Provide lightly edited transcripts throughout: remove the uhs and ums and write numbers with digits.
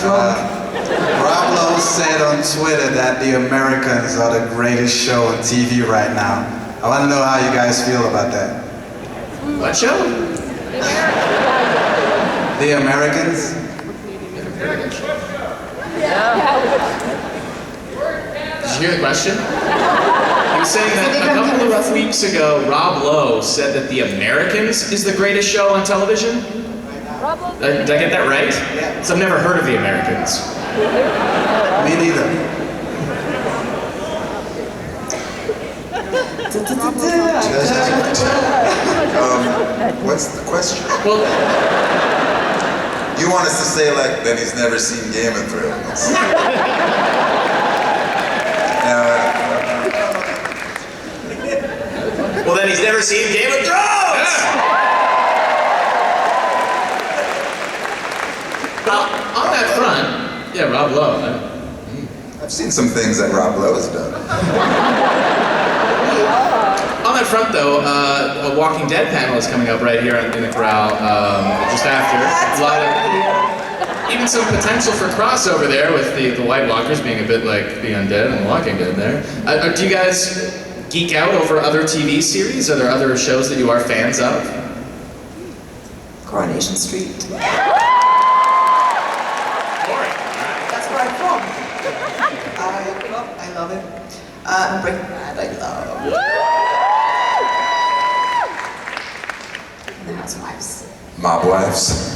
Rob Lowe said on Twitter that The Americans are the greatest show on TV right now. I want to know how you guys feel about that. What show? The Americans? Did you hear the question? He was saying that a couple of weeks ago, Rob Lowe said that The Americans is the greatest show on television. Did I get that right? Yeah. So I've never heard of The Americans. Me neither. What's the question? Well, You want us to say like that he's never seen Game of Thrones? well then he's never seen Game of Thrones! On that front, yeah, Rob Lowe. I've seen some things that Rob Lowe has done. On that front, though, a Walking Dead panel is coming up right here in the corral just after. A lot of, even some potential for crossover there with the White Walkers being a bit like the Undead and the Walking Dead there. Do you guys geek out over other TV series? Are there other shows that you are fans of? Coronation Street. That's where I'm from. I love it. Breaking Bad, I love. And the Housewives. Mob Wives.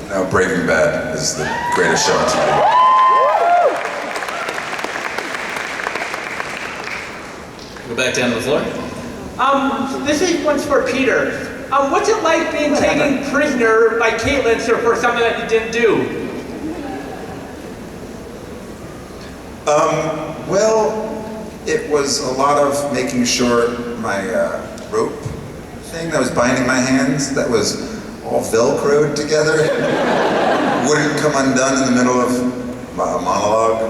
No, Breaking Bad is the greatest show on TV. Go back down to the floor. This is one's for Peter. What's it like being taken prisoner by Caitlin for something that you didn't do? Well, it was a lot of making sure my rope thing that was binding my hands, that was all Velcroed together, wouldn't come undone in the middle of a monologue,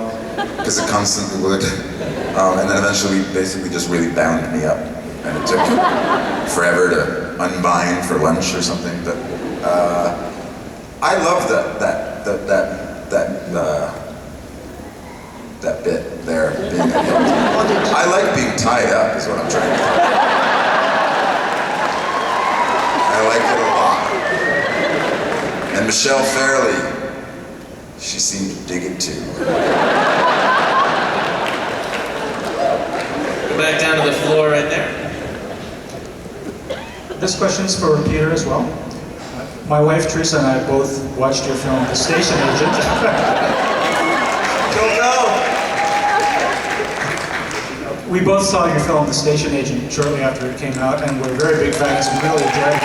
because it constantly would. And then eventually basically just really bound me up. And it took forever to unbind for lunch or something. But I love that bit there. I like being tied up, is what I'm trying to say. I like it a lot. And Michelle Fairley, she seemed to dig it too. Go back down to the floor right there. This question's for Peter as well. My wife Teresa and I both watched your film, The Station Agent. Don't know. We both saw your film, The Station Agent, shortly after it came out, and we're very big fans and really enjoyed it.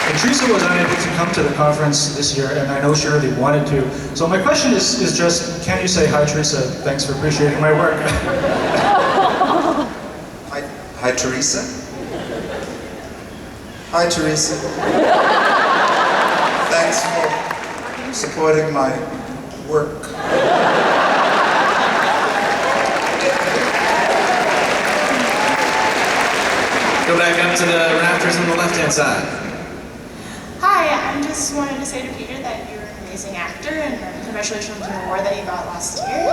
And Teresa was unable to come to the conference this year, and I know she really wanted to. So my question is just, can you say hi, Teresa? Thanks for appreciating my work. Hi, Teresa. Hi, Teresa. Thanks for supporting my work. Go back up to the rafters on the left-hand side. Hi, I just wanted to say to Peter that you're an amazing actor, and congratulations on the award that you got last year.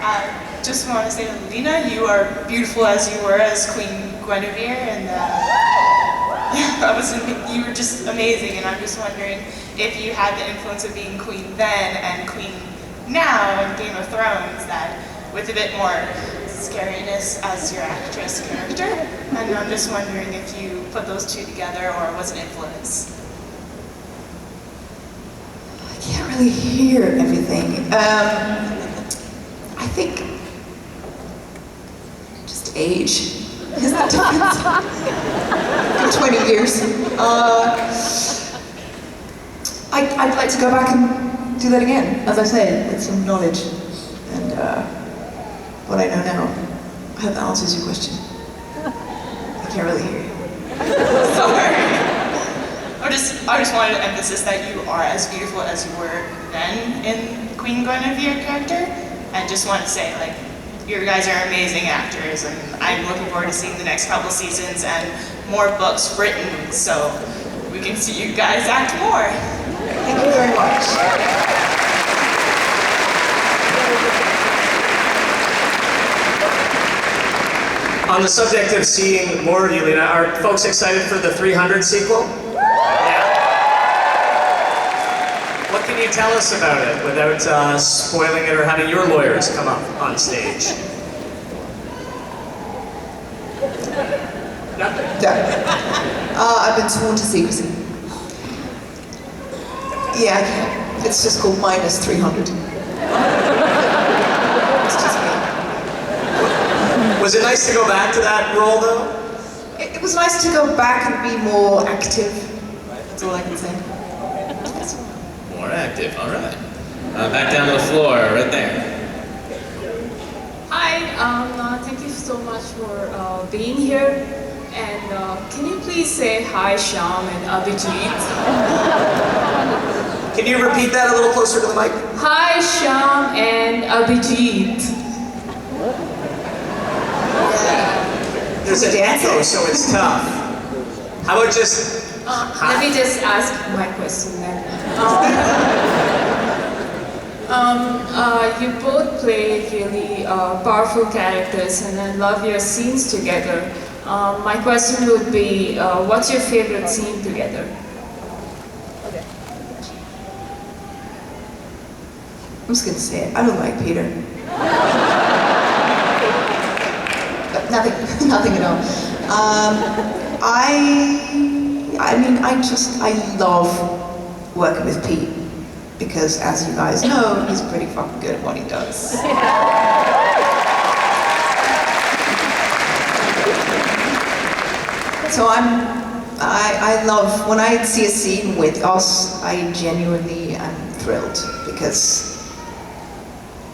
And just want to say to Lena, you are beautiful as you were as Queen Guinevere, and you were just amazing. And I'm just wondering if you had the influence of being Queen then and Queen now in Game of Thrones, that with a bit more scariness as your actress character, and I'm just wondering if you put those two together or was an influence. I can't really hear everything. I think just age is the difference. In 20 years. I'd like to go back and do that again, as I say, with some knowledge and what I know now. I hope that answers your question. I can't really hear you. Sorry. I just wanted to emphasize that you are as beautiful as you were then in Queen Guinevere character, and just want to say, like, You guys are amazing actors, and I'm looking forward to seeing the next couple seasons and more books written so we can see you guys act more. Thank you very much. On the subject of seeing more of you, Lena, are folks excited for the 300 sequel? Yeah? What can you tell us about it without spoiling it or having your lawyers come up on stage? Nothing? Yeah. I've been sworn to secrecy. Yeah, I can't. It's just called minus 300. It's just me. Was it nice to go back to that role, though? It was nice to go back and be more active. That's all I can say. More active, all right. Back down to the floor, right there. Hi, thank you so much for being here. And can you please say hi, Shyam and Abhijit? Can you repeat that a little closer to the mic? Hi, Shyam and Abhijit. There's an echo, so it's tough. How about just hi? Let me just ask my question then. You both play really powerful characters, and I love your scenes together. My question would be, what's your favorite scene together? I'm just gonna say it. I don't like Peter. But nothing at all. I mean, I love working with Pete because, as you guys know, he's pretty fucking good at what he does. So I love, when I see a scene with us, I genuinely am thrilled because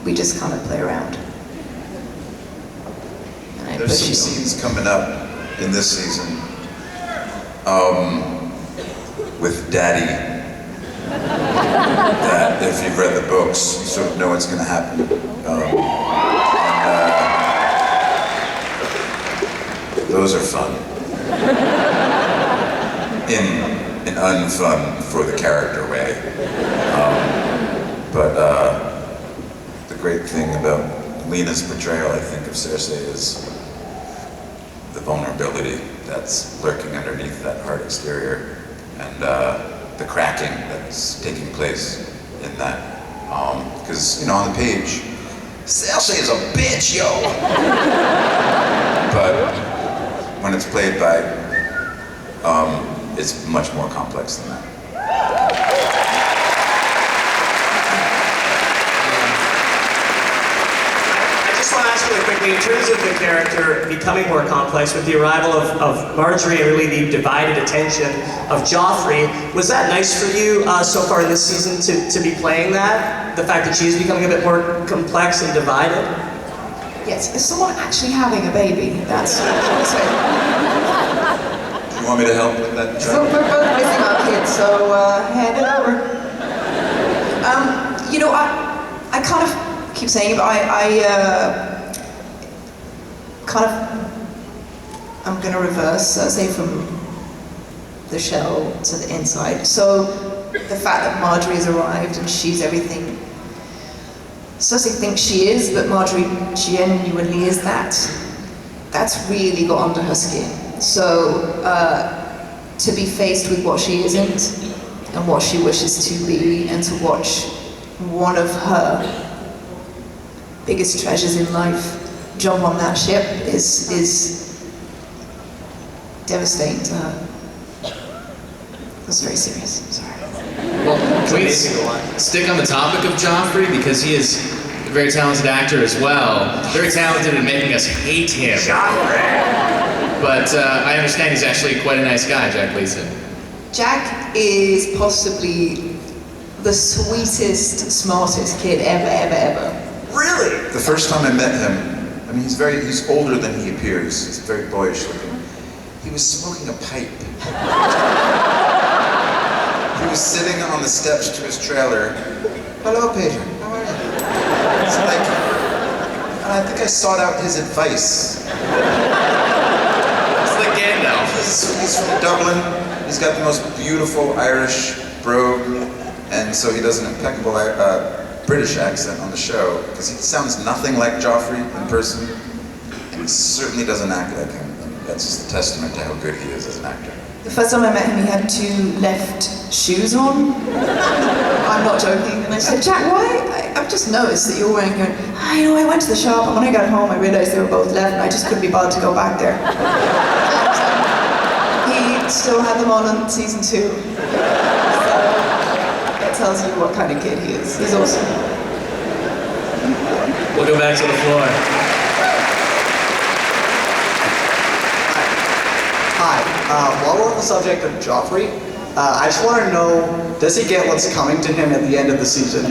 we just kind of play around. And There's some scenes coming up in this season with Daddy that if you've read the books, you sort of know what's going to happen. Those are fun. In an unfun for the character way. But the great thing about Lena's portrayal, I think, of Cersei is the vulnerability that's lurking underneath that hard exterior, and the cracking that's taking place in that. Because, you know, on the page, Cersei is a bitch, yo! But when it's played by, it's much more complex than that. I just want to ask really quickly, in terms of the character becoming more complex with the arrival of Marjorie and really the divided attention of Joffrey, was that nice for you so far in this season to be playing that? The fact that she is becoming a bit more complex and divided? Yes, is someone actually having a baby? That's You want me to help with that? So we're both missing our kids, so hand it over. You know, I kind of keep saying it, but I'm going to reverse, say from the shell to the inside. So the fact that Marjorie has arrived and she's everything Cersei thinks she is, but Marjorie genuinely is that. That's really got under her skin. So to be faced with what she isn't and what she wishes to be, and to watch one of her biggest treasures in life jump on that ship is devastating to her. That's very serious. I'm sorry. Well, can we stick on the topic of Joffrey, because he is a very talented actor as well. Very talented in making us hate him. But I understand he's actually quite a nice guy, Jack Gleason. Jack is possibly the sweetest, smartest kid ever. Really? The first time I met him, I mean, he's older than he appears. He's very boyish looking. He was smoking a pipe. He was sitting on the steps to his trailer. Hello, Peter. How are you? It's like, I think I sought out his advice. It's like Gandalf. He's from Dublin. He's got the most beautiful Irish brogue, and so he does an impeccable British accent on the show, because he sounds nothing like Joffrey in person, and he certainly doesn't act like him. That's just a testament to how good he is as an actor. The first time I met him, he had 2 left shoes on. I'm not joking. And I said, Jack, why? I've just noticed that you're wearing your... I know, I went to the shop, and when I got home, I realized they were both left, and I just couldn't be bothered to go back there. He still had them on in season 2. So that tells you what kind of kid he is. He's awesome. We'll go back to the floor. Hi. While we're on the subject of Joffrey, I just want to know, does he get what's coming to him at the end of the season?